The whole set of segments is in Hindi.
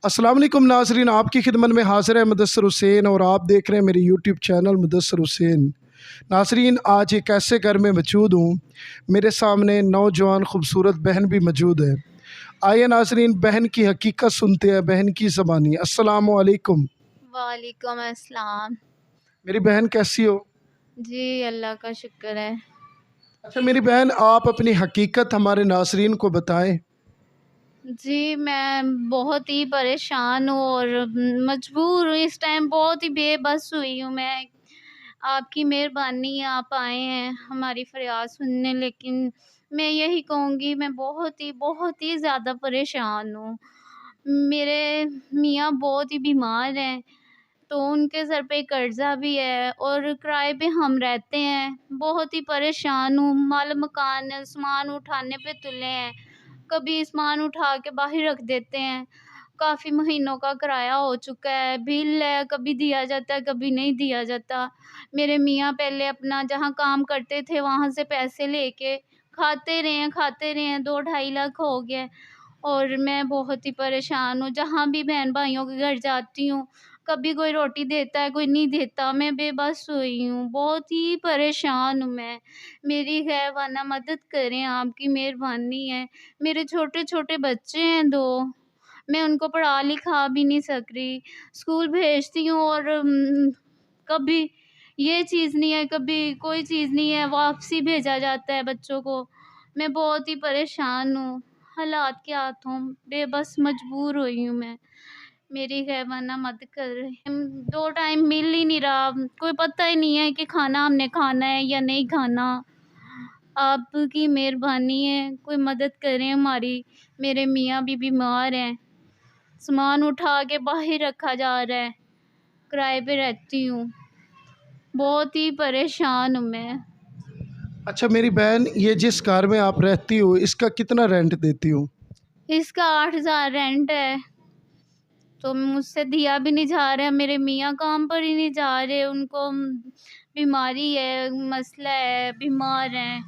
अस्सलाम वालेकुम नाज़रीन, आपकी खिदमत में हाज़िर है मुदस्सिर हुसैन और आप देख रहे हैं मेरे यूट्यूब चैनल मुदस्सिर हुसैन। नाज़रीन, आज एक ऐसे घर में मौजूद हूँ, मेरे सामने नौजवान खूबसूरत बहन भी मौजूद है। आइए नाज़रीन, बहन की हकीकत सुनते हैं, बहन की ज़बानी। अस्सलामु अलैकुम। वालेकुम अस्सलाम। मेरी बहन कैसी हो? जी, अल्लाह का शुक्र है। अच्छा मेरी बहन, आप अपनी हकीकत हमारे नाज़रीन को बताएं। जी, मैं बहुत ही परेशान हूँ और मजबूर हूँ, इस टाइम बहुत ही बेबस हुई हूँ मैं। आपकी मेहरबानी है, आप आए हैं हमारी फ़रियाद सुनने, लेकिन मैं यही कहूँगी मैं बहुत ही ज़्यादा परेशान हूँ। मेरे मियाँ बहुत ही बीमार हैं, तो उनके सर पे कर्ज़ा भी है और किराए पे हम रहते हैं। बहुत ही परेशान हूँ, माल मकान सामान उठाने पे तुले हैं। कभी सामान उठा के बाहर रख देते हैं। काफ़ी महीनों का किराया हो चुका है, बिल है, कभी दिया जाता है, कभी नहीं दिया जाता। मेरे मियाँ पहले अपना जहाँ काम करते थे वहाँ से पैसे लेके खाते रहे हैं, 2 ढाई लाख हो गए और मैं बहुत ही परेशान हूँ। जहाँ भी बहन-भाइयों के घर जाती हूँ, कभी कोई रोटी देता है, कोई नहीं देता। मैं बेबस हुई हूँ, बहुत ही परेशान हूँ मैं। मेरी ख़ैर मदद करें, आपकी मेहरबानी है। मेरे छोटे-छोटे बच्चे हैं 2, मैं उनको पढ़ा-लिखा भी नहीं सक रही। स्कूल भेजती हूँ और कभी ये चीज़ नहीं है, कभी कोई चीज़ नहीं है, वापसी भेजा जाता है बच्चों को। मैं बहुत ही परेशान हूँ, हालात के हाथों बेबस मजबूर हुई हूँ मैं। मेरी ख़ैर मदद करें। 2 टाइम मिल ही नहीं रहा, कोई पता ही नहीं है कि खाना हमने खाना है या नहीं खाना। आपकी मेहरबानी है, कोई मदद करें हमारी। मेरे मियाँ भी बीमार हैं, सामान उठा के बाहर रखा जा रहा है, किराए पे रहती हूँ, बहुत ही परेशान हूँ मैं। अच्छा मेरी बहन, ये जिस घर में आप रहती हो इसका कितना रेंट देती हो? इसका 8,000 रेंट है, तो मुझसे दिया भी नहीं जा रहा है, मेरे मियाँ काम पर ही नहीं जा रहे, उनको बीमारी है, मसला है, बीमार हैं,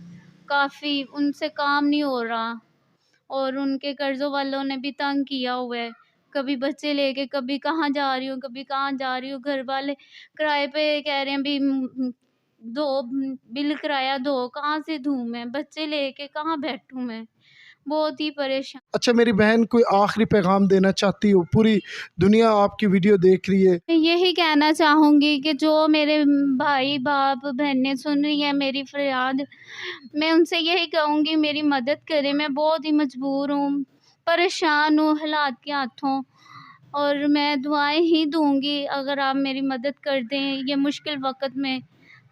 काफ़ी उनसे काम नहीं हो रहा और उनके कर्ज़ों वालों ने भी तंग किया हुआ है। कभी बच्चे लेके कभी कहाँ जा रही हूँ, कभी कहाँ जा रही हूँ, घर वाले किराए पे कह रहे हैं भी दो बिल किराया दो, कहाँ से दूँ मैं? बच्चे लेके कहाँ बैठूँ मैं? बहुत ही परेशान। अच्छा मेरी बहन, कोई आखिरी पैगाम देना चाहती हो? पूरी दुनिया आपकी वीडियो देख रही है। मैं यही कहना चाहूँगी कि जो मेरे भाई, बाप, बहनें सुन रही हैं मेरी फ़रियाद, मैं उनसे यही कहूँगी मेरी मदद करें। मैं बहुत ही मजबूर हूँ, परेशान हूँ हालात के हाथों और मैं दुआएँ ही दूँगी अगर आप मेरी मदद कर दें ये मुश्किल वक़्त में,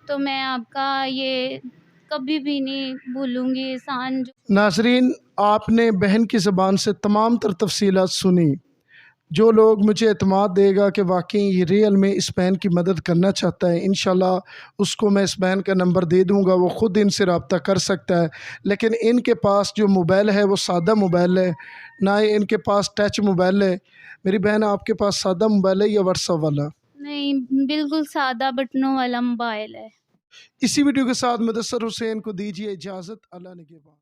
तो मैं आपका ये कभी भी नहीं भूलूँगी एहसान जो नाज़रीन, आपने बहन की ज़बान से तमाम तर तफ़सीलात सुनी। जो लोग मुझे एतमाद देगा कि वाक़ई ये रियल में इस बहन की मदद करना चाहता है, इंशाल्लाह उसको मैं इस बहन का नंबर दे दूँगा, वो ख़ुद इनसे रब्ता कर सकता है। लेकिन इनके पास जो मोबाइल है वो सादा मोबाइल है, ना ही इनके पास टच मोबाइल है। मेरी बहन, आपके पास सादा मोबाइल है या व्हाट्सएप वाला? नहीं, बिल्कुल सादा बटनों वाला मोबाइल है। इसी वीडियो के साथ मुदस्सिर हुसैन को दीजिए इजाज़त। अल्लाह निगहबान।